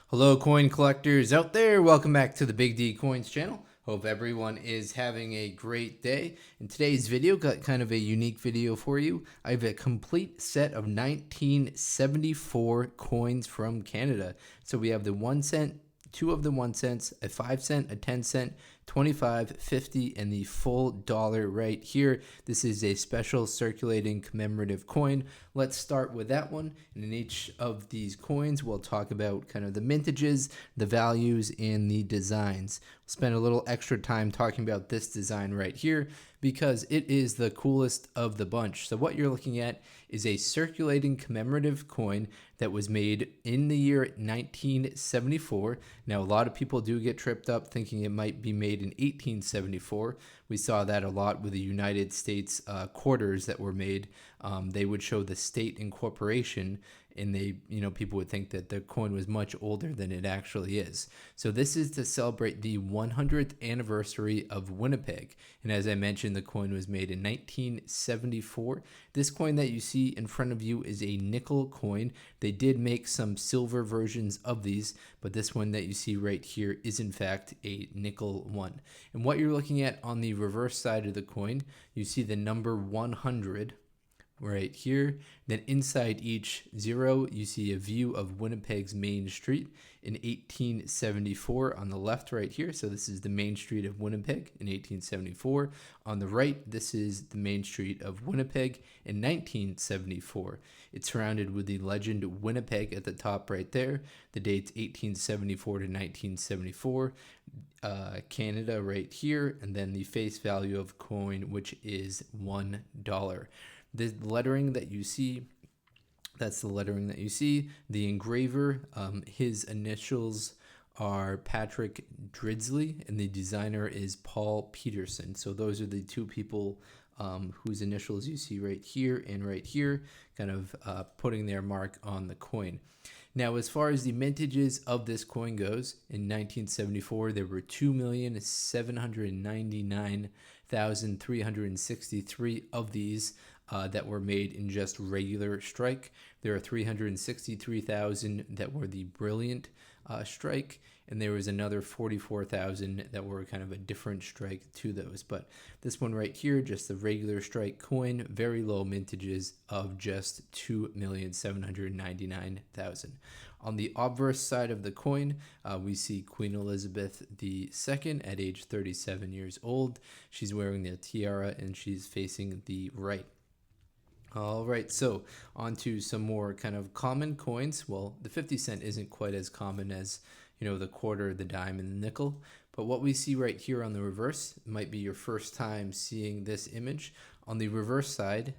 Hello, coin collectors out there. Welcome back to the Big D Coins channel. Hope everyone is having a great day. In today's video, got kind of a unique video for you. I have a complete set of 1974 coins from Canada. So we have the 1 cent, two of the 1 cents, a 5 cent, a 10 cent, 25, 50, and the full dollar right here. This is a special circulating commemorative coin. Let's start with that one. And in each of these coins, we'll talk about kind of the mintages, the values, and the designs. We'll spend a little extra time talking about this design right here because it is the coolest of the bunch. So what you're looking at is a circulating commemorative coin that was made in the year 1974. Now, a lot of people do get tripped up thinking it might be made in 1874. We saw that a lot with the United States quarters that were made. They would show the state incorporation, and people would think that the coin was much older than it actually is. So this is to celebrate the 100th anniversary of Winnipeg. And as I mentioned, the coin was made in 1974. This coin that you see in front of you is a nickel coin. They did make some silver versions of these, but this one that you see right here is in fact a nickel one. And what you're looking at on the reverse side of the coin, you see the number 100 right here. Then inside each zero, you see a view of Winnipeg's main street in 1874 on the left right here. So this is the main street of Winnipeg in 1874. On the right, this is the main street of Winnipeg in 1974. It's surrounded with the legend Winnipeg at the top right there. The dates 1874 to 1974. Canada right here, and then the face value of coin, which is $1. The lettering that you see, that's the lettering that you see. The engraver, his initials are Patrick Dridsley, and the designer is Paul Peterson. So those are the two people whose initials you see right here and right here, kind of putting their mark on the coin. Now, as far as the mintages of this coin goes, in 1974, there were 2,799,363 of these that were made in just regular strike. There are 363,000 that were the brilliant strike, and there was another 44,000 that were kind of a different strike to those. But this one right here, just the regular strike coin, very low mintages of just 2,799,000. On the obverse side of the coin, we see Queen Elizabeth II at age 37 years old. She's wearing the tiara and she's facing the right. All right, so on to some more kind of common coins. Well, the 50 cent isn't quite as common as, the quarter, the dime, and the nickel. But what we see right here on the reverse might be your first time seeing this image. On the reverse side,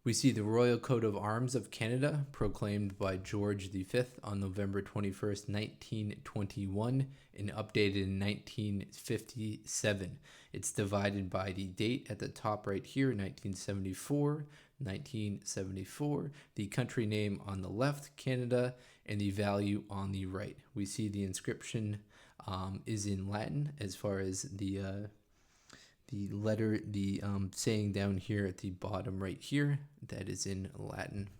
we see the Royal Coat of Arms of Canada, proclaimed by George V on November 21st, 1921, and updated in 1957. It's divided by the date at the top right here, 1974, 1974, the country name on the left, Canada, and the value on the right. We see the inscription is in Latin as far as the letter, the saying down here at the bottom right here, that is in Latin.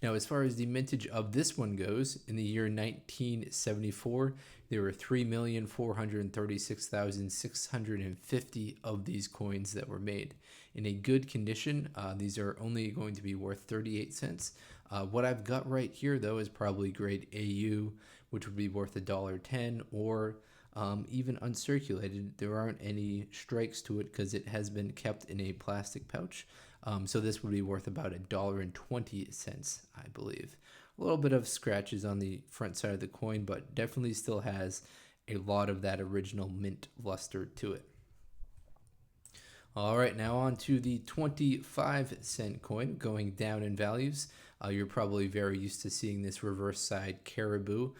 Now, as far as the mintage of this one goes, in the year 1974, there were 3,436,650 of these coins that were made. In a good condition, these are only going to be worth 38 cents. What I've got right here, though, is probably grade AU, which would be worth $1.10, or even uncirculated. There aren't any strikes to it because it has been kept in a plastic pouch. So this would be worth about $1.20, I believe. A little bit of scratches on the front side of the coin, but definitely still has a lot of that original mint luster to it. All right, now on to the 25 cent coin, going down in values. You're probably very used to seeing this reverse side caribou.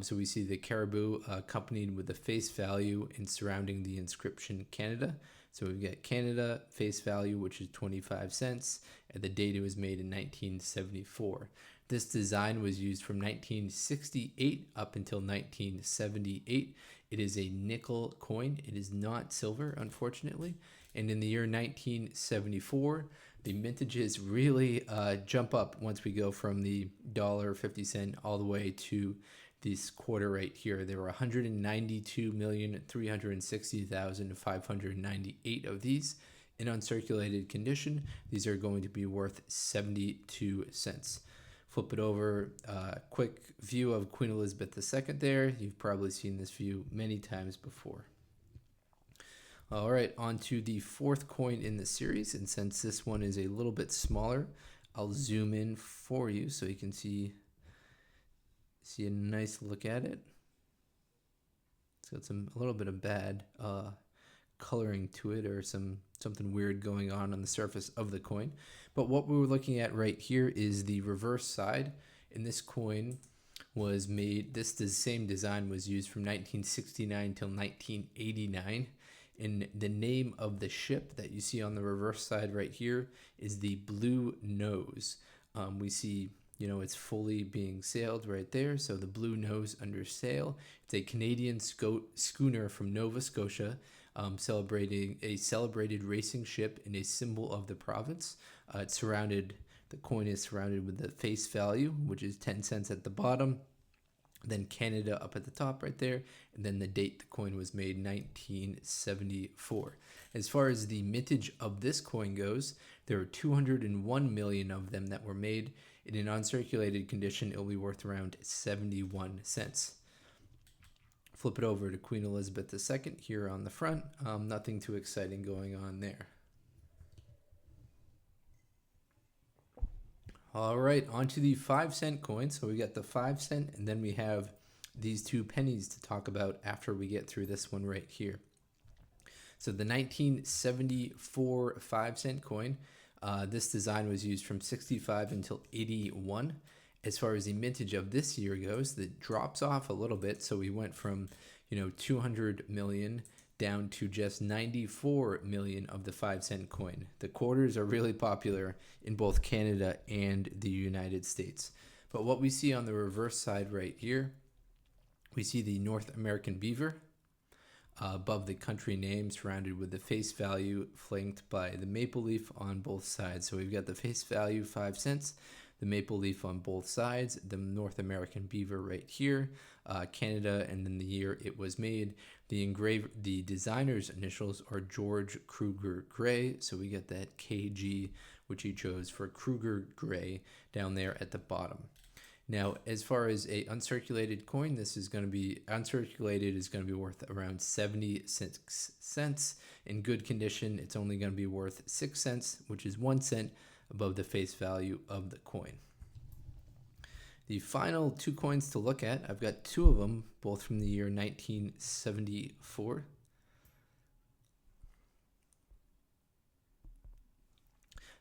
So we see the caribou accompanied with the face value and surrounding the inscription Canada. So we've got Canada face value, which is 25 cents, and the date it was made in 1974. This design was used from 1968 up until 1978. It is a nickel coin. It is not silver, unfortunately. And in the year 1974, the mintages really jump up once we go from the $1.50 all the way to this quarter right here. There were 192,360,598 of these in uncirculated condition. These are going to be worth 72 cents. Flip it over, quick view of Queen Elizabeth II there. You've probably seen this view many times before. All right, on to the fourth coin in the series, and since this one is a little bit smaller, I'll zoom in for you so you can see a nice look at it. It's got a little bit of bad coloring to it, or something weird going on the surface of the coin. But what we were looking at right here is the reverse side, and this coin was made, the same design was used from 1969 till 1989. And the name of the ship that you see on the reverse side right here is the Bluenose. We see, it's fully being sailed right there. So the Bluenose under sail. It's a Canadian schooner from Nova Scotia, celebrating a celebrated racing ship and a symbol of the province. The coin is surrounded with the face value, which is 10 cents at the bottom. Then Canada up at the top right there, and then the date the coin was made, 1974. As far as the mintage of this coin goes, there are 201 million of them that were made. In an uncirculated condition, it will be worth around 71 cents. Flip it over to Queen Elizabeth II here on the front. Nothing too exciting going on there. All right, on to the 5-cent coin. So we got the 5 cent, and then we have these 2 pennies to talk about after we get through this one right here. So the 1974 5-cent coin, this design was used from 65 until 81. As far as the mintage of this year goes, it drops off a little bit. So we went from 200 million down to just 94 million of the 5-cent coin. The quarters are really popular in both Canada and the United States. But what we see on the reverse side right here, we see the North American beaver above the country name, surrounded with the face value, flanked by the maple leaf on both sides. So we've got the face value 5 cents, the maple leaf on both sides, the North American beaver right here, Canada, and then the year it was made. The designer's initials are George Kruger Gray, so we get that KG, which he chose for Kruger Gray down there at the bottom. Now, as far as a uncirculated coin, this is going to be uncirculated is going to be worth around 76 cents. In good condition, it's only going to be worth 6 cents, which is 1 cent above the face value of the coin. The final 2 coins to look at, I've got 2 of them, both from the year 1974.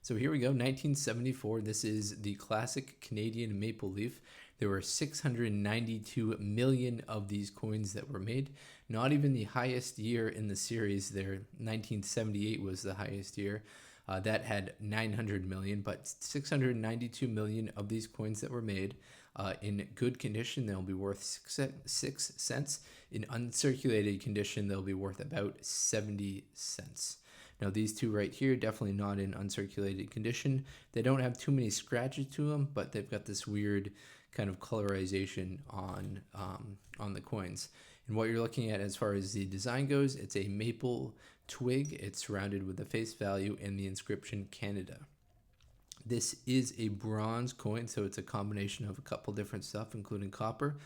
So here we go, 1974. This is the classic Canadian maple leaf. There were 692 million of these coins that were made. Not even the highest year in the series there. 1978 was the highest year. That had 900 million, but 692 million of these coins that were made. In good condition, they'll be worth 6 cents. In uncirculated condition, they'll be worth about 70 cents. Now, these 2 right here, definitely not in uncirculated condition. They don't have too many scratches to them, but they've got this weird kind of colorization on the coins. And what you're looking at as far as the design goes, it's a maple twig. It's surrounded with the face value and the inscription Canada. This is a bronze coin, so it's a combination of a couple different stuff, including copper.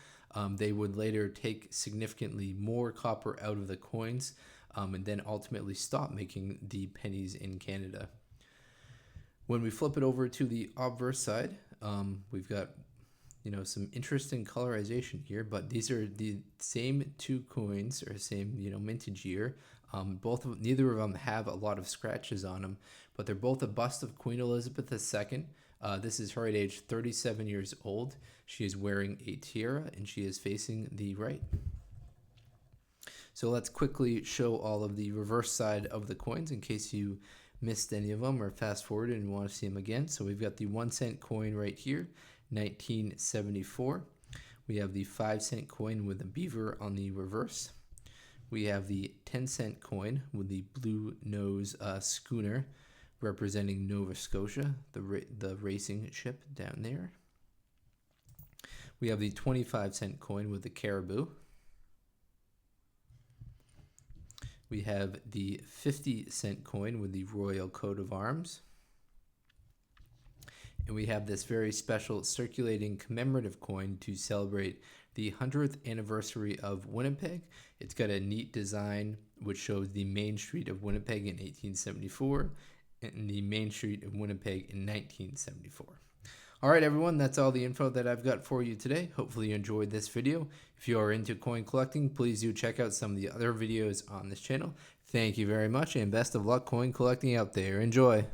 They would later take significantly more copper out of the coins, and then ultimately stop making the pennies in Canada. When we flip it over to the obverse side, we've got some interesting colorization here, but these are the same 2 coins, or same mintage year. Neither of them have a lot of scratches on them, but they're both a bust of Queen Elizabeth II. This is her at age 37 years old. She is wearing a tiara, and she is facing the right. So let's quickly show all of the reverse side of the coins in case you missed any of them or fast forwarded and want to see them again. So we've got the 1 cent coin right here, 1974. We have the 5 cent coin with the beaver on the reverse. We have the 10 cent coin with the Bluenose schooner representing Nova Scotia, the racing ship down there. We have the 25-cent coin with the caribou. We have the 50-cent coin with the Royal Coat of Arms. And we have this very special circulating commemorative coin to celebrate the 100th anniversary of Winnipeg. It's got a neat design which shows the main street of Winnipeg in 1874 and the main street of Winnipeg in 1974. All right, everyone, that's all the info that I've got for you today. Hopefully you enjoyed this video. If you are into coin collecting, please do check out some of the other videos on this channel. Thank you very much, and best of luck coin collecting out there. Enjoy.